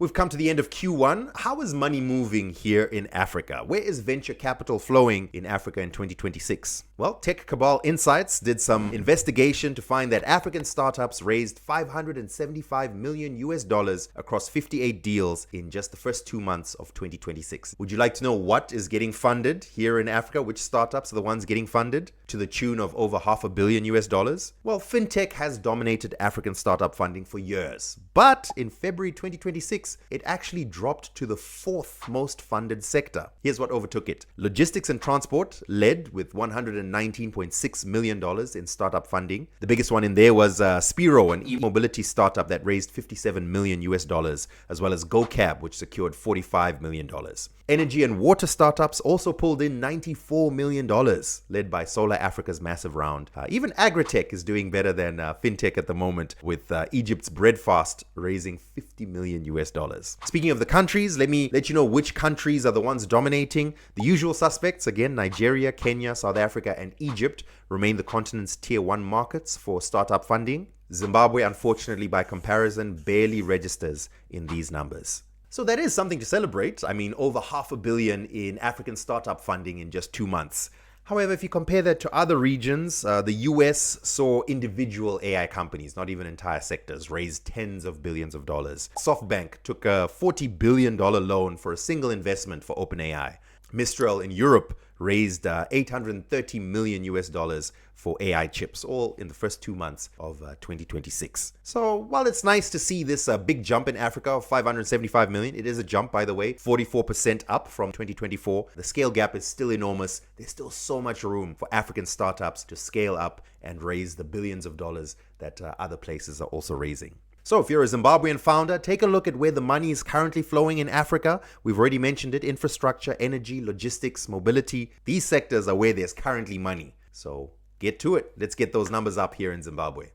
We've come to the end of Q1. How is money moving here in Africa? Where is venture capital flowing in Africa in 2026? Well, Tech Cabal Insights did some investigation to find that African startups raised $575 million across 58 deals in just the first 2 months of 2026. Would you like to know what is getting funded here in Africa? Which startups are the ones getting funded to the tune of over $500 million? Well, fintech has dominated African startup funding for years, but in February 2026, it actually dropped to the fourth most funded sector. Here's what overtook it. Logistics and transport led with $119.6 million in startup funding. The biggest one in there was Spiro, an e-mobility startup that raised $57 million, as well as GoCab, which secured $45 million. Energy and water startups also pulled in $94 million, led by Solar Africa's massive round. Even Agritech is doing better than fintech at the moment, with Egypt's Breadfast raising $50 million. Speaking of the countries, let me let you know which countries are the ones dominating. The usual suspects, again, Nigeria, Kenya, South Africa, and Egypt remain the continent's tier 1 markets for startup funding. Zimbabwe, unfortunately, by comparison, barely registers in these numbers. So that is something to celebrate. I mean, over $500 million in African startup funding in just 2 months. However, if you compare that to other regions, the US saw individual AI companies, not even entire sectors, raise tens of billions of dollars. SoftBank took a $40 billion loan for a single investment for OpenAI. Mistral in Europe raised $830 million for AI chips, all in the first 2 months of 2026. So while it's nice to see this big jump in Africa of $575 million, it is a jump, by the way, 44% up from 2024. The scale gap is still enormous. There's still so much room for African startups to scale up and raise the billions of dollars that other places are also raising. So if you're a Zimbabwean founder, take a look at where the money is currently flowing in Africa. We've already mentioned it: infrastructure, energy, logistics, mobility. These sectors are where there's currently money. So get to it. Let's get those numbers up here in Zimbabwe.